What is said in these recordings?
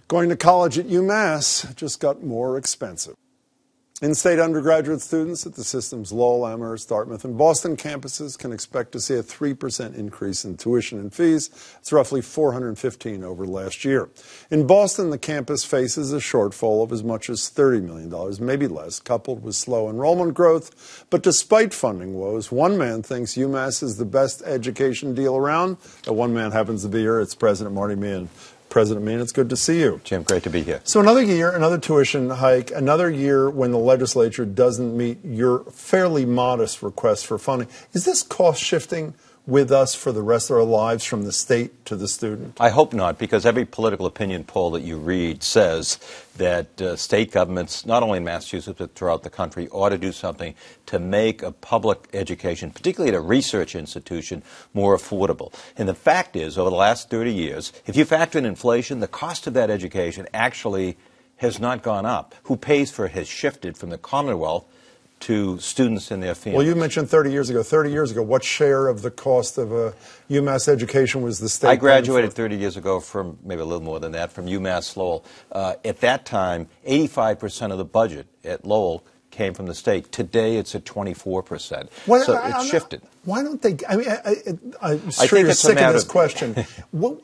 Going to college at UMass just got more expensive. In-state undergraduate students at the system's Lowell, Amherst, Dartmouth, and Boston campuses can expect to see a 3% increase in tuition and fees. It's roughly $415 over last year. In Boston, the campus faces a shortfall of as much as $30 million, maybe less, coupled with slow enrollment growth. But despite funding woes, one man thinks UMass is the best education deal around. That one man happens to be here. It's President Marty Meehan. President Meehan, it's good to see you. Jim, great to be here. So another year, another tuition hike, another year when the legislature doesn't meet your fairly modest request for funding. Is this cost shifting with us for the rest of our lives from the state to the student? I hope not, because every political opinion poll that you read says that state governments, not only in Massachusetts but throughout the country, ought to do something to make a public education, particularly at a research institution, more affordable. And the fact is, over the last 30 years, if you factor in inflation, the cost of that education actually has not gone up. Who pays for it has shifted from the Commonwealth to students and their families. Well, you mentioned 30 years ago. 30 years ago, what share of the cost of a UMass education was the state? I graduated 30 years ago from, maybe a little more than that, from UMass Lowell. At that time, 85% of the budget at Lowell came from the state. Today, it's at 24%. Well, so it's shifted. Why don't they? I mean, I'm sure you're sick of this question.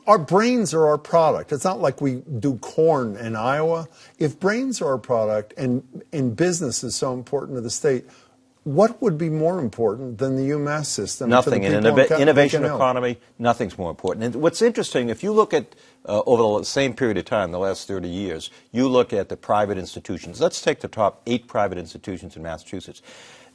Our brains are our product. It's not like we do corn in Iowa. If brains are our product and business is so important to the state, what would be more important than the UMass system? Nothing. In an innovation economy, nothing's more important. And what's interesting, if you look at over the same period of time, the last 30 years, you look at the private institutions. Let's take the top 8 private institutions in Massachusetts.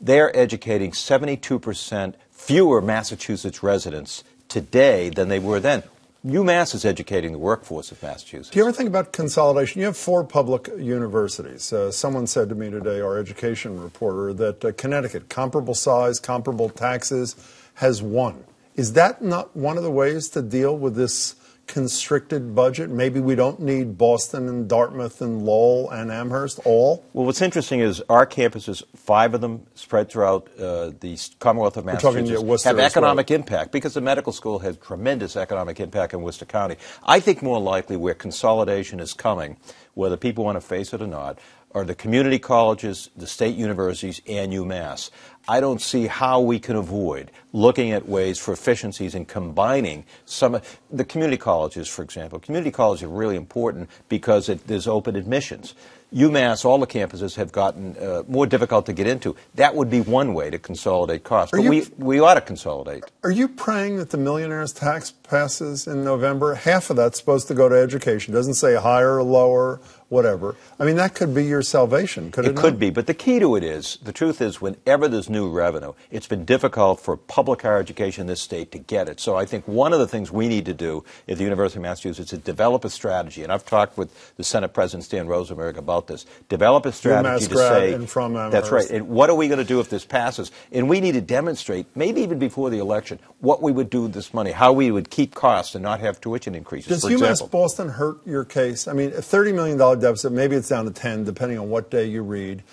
They're educating 72% fewer Massachusetts residents today than they were then. UMass is educating the workforce of Massachusetts. Do you ever think about consolidation? You have 4 public universities. Someone said to me today, our education reporter, that Connecticut, comparable size, comparable taxes, has 1. Is that not one of the ways to deal with this constricted budget? Maybe we don't need Boston and Dartmouth and Lowell and Amherst all? Well, what's interesting is our campuses, 5 of them spread throughout the Commonwealth of Massachusetts, have economic impact because the medical school has tremendous economic impact in Worcester County. I think more likely where consolidation is coming, whether people want to face it or not, are the community colleges, the state universities, and UMass. I don't see how we can avoid looking at ways for efficiencies and combining some of the community colleges, for example. Community colleges are really important because there's open admissions. UMass, all the campuses have gotten more difficult to get into. That would be one way to consolidate costs. But we ought to consolidate. Are you praying that the millionaire's tax passes in November? Half of that's supposed to go to education. It doesn't say higher or lower, whatever. I mean, that could be your salvation, could it not? It could be, but the key to it is, the truth is, whenever there's new revenue, it's been difficult for public higher education in this state to get it. So I think one of the things we need to do at the University of Massachusetts is develop a strategy, and I've talked with the Senate President Stan Rosenberg about this. Develop a strategy to say, and from Amherst. That's right, and what are we going to do if this passes? And we need to demonstrate, maybe even before the election, what we would do with this money, how we would keep costs and not have tuition increases, Does UMass Boston hurt your case? I mean, a $30 million deficit, maybe it's down to 10, depending on what day you read.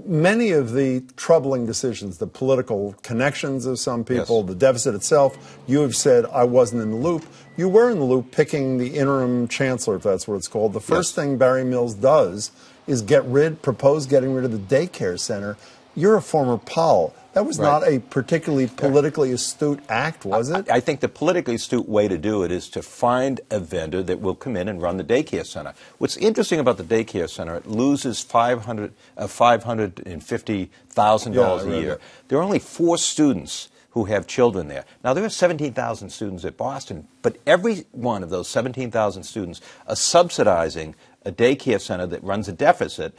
Many of the troubling decisions, the political connections of some people, the deficit itself, you have said, I wasn't in the loop. You were in the loop picking the interim chancellor, if that's what it's called. The first thing Barry Mills does is propose getting rid of the daycare center. You're a former Pol. That was not a particularly politically astute act, was it? I think the politically astute way to do it is to find a vendor that will come in and run the daycare center. What's interesting about the daycare center, it loses $550,000 a year. There are only 4 students who have children there. Now, there are 17,000 students at Boston, but every one of those 17,000 students are subsidizing a daycare center that runs a deficit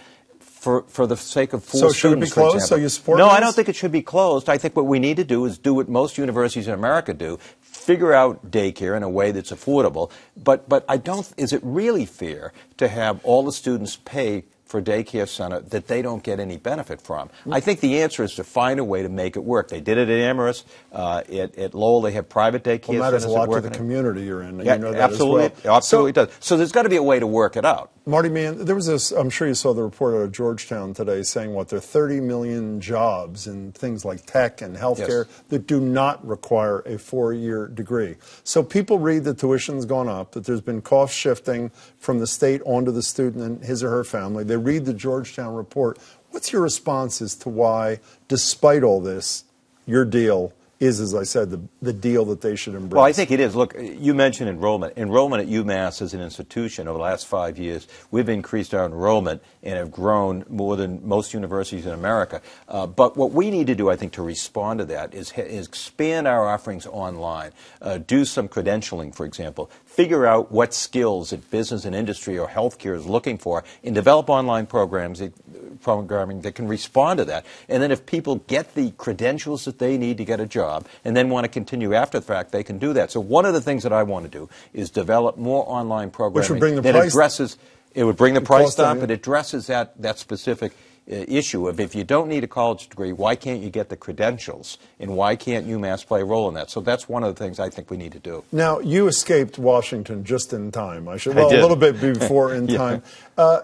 for the sake of 4 students, should it be closed? So you support No, this? I don't think it should be closed. I think what we need to do is do what most universities in America do, figure out daycare in a way that's affordable. But I don't, is it really fair to have all the students pay for a daycare center that they don't get any benefit from? I think the answer is to find a way to make it work. They did it at Amherst. At Lowell, they have private daycare centers. Well, that matters a lot to the community you're in. Yeah, you know that absolutely. as well. Absolutely does. So there's got to be a way to work it out. Marty, man, there was this, I'm sure you saw the report out of Georgetown today saying, there are 30 million jobs in things like tech and healthcare that do not require a 4-year degree. So people read that tuition's gone up, that there's been cost shifting from the state onto the student and his or her family. They read the Georgetown report. What's your response as to why, despite all this, your deal is, as I said, the deal that they should embrace? Well, I think it is. Look, you mentioned enrollment. Enrollment at UMass as an institution over the last 5 years, we've increased our enrollment and have grown more than most universities in America. But what we need to do, I think, to respond to that is expand our offerings online, do some credentialing, for example, figure out what skills that business and industry or healthcare is looking for, and develop online programming that can respond to that. And then if people get the credentials that they need to get a job and then want to continue after the fact, they can do that. So one of the things that I want to do is develop more online programming which would bring the that price addresses, it would bring the price down, but it addresses that specific issue of if you don't need a college degree, why can't you get the credentials, and why can't UMass play a role in that? So that's one of the things I think we need to do. Now, you escaped Washington just in time. A little bit before in time.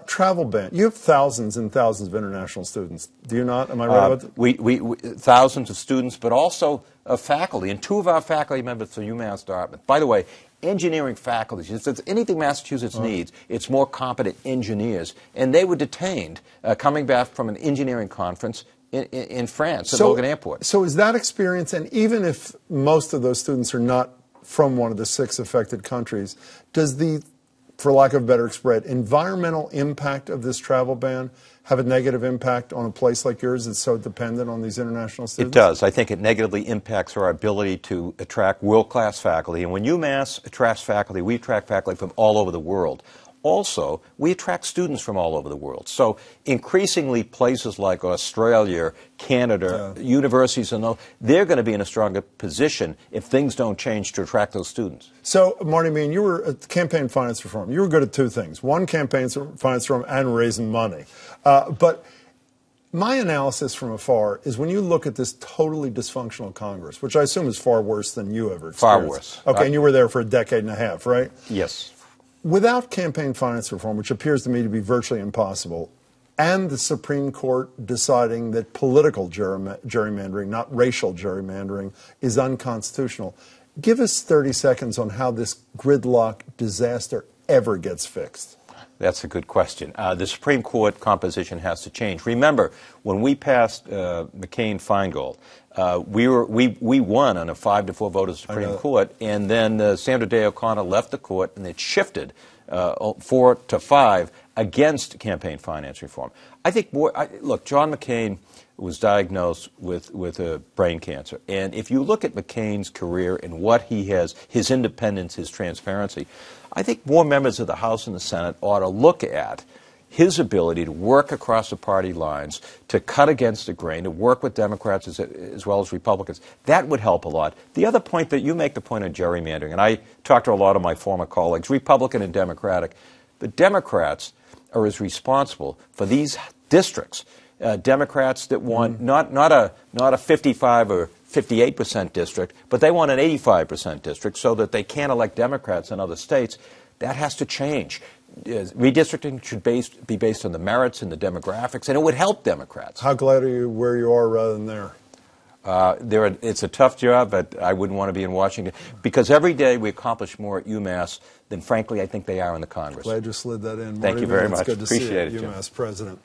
Travel ban. You have thousands and thousands of international students. Do you not? Am I right about that? We thousands of students, but also faculty, and 2 of our faculty members are UMass Dartmouth. By the way, engineering faculty, if there's anything Massachusetts needs, it's more competent engineers. And they were detained coming back from an engineering conference in France at Logan Airport. So is that experience, and even if most of those students are not from one of the 6 affected countries, does the, for lack of a better expression, environmental impact of this travel ban have a negative impact on a place like yours that's so dependent on these international students? It does. I think it negatively impacts our ability to attract world-class faculty. And when UMass attracts faculty, we attract faculty from all over the world. Also, we attract students from all over the world. So increasingly places like Australia, Canada, universities, and they're going to be in a stronger position if things don't change to attract those students. So, Marty, Meehan, you were at campaign finance reform. You were good at 2 things. One, campaign finance reform and raising money. But my analysis from afar is when you look at this totally dysfunctional Congress, which I assume is far worse than you ever experienced. Far worse. Okay, and you were there for a decade and a half, right? Yes. Without campaign finance reform, which appears to me to be virtually impossible, and the Supreme Court deciding that political gerrymandering, not racial gerrymandering, is unconstitutional, give us 30 seconds on how this gridlock disaster ever gets fixed. That's a good question. The Supreme Court composition has to change. Remember, when we passed McCain-Feingold, we won on a 5-4 vote of the Supreme Court, and then Sandra Day O'Connor left the court, and it shifted 4-5 against campaign finance reform. I think look, John McCain was diagnosed with brain cancer, and if you look at McCain's career and what he has, his independence, his transparency, I think more members of the House and the Senate ought to look at his ability to work across the party lines, to cut against the grain, to work with Democrats as well as Republicans. That would help a lot. The other point that you make, the point of gerrymandering, and I talked to a lot of my former colleagues, Republican and Democratic, the Democrats are as responsible for these districts. Democrats that want not a 55 or 58% district, but they want an 85% district so that they can't elect Democrats in other states. That has to change. Redistricting should be based on the merits and the demographics, and it would help Democrats. How glad are you where you are rather than there? It's a tough job, but I wouldn't want to be in Washington because every day we accomplish more at UMass than, frankly, I think they are in the Congress. Glad you slid that in. Thank you very much. It's good to Appreciate see you, it, Jim. UMass president.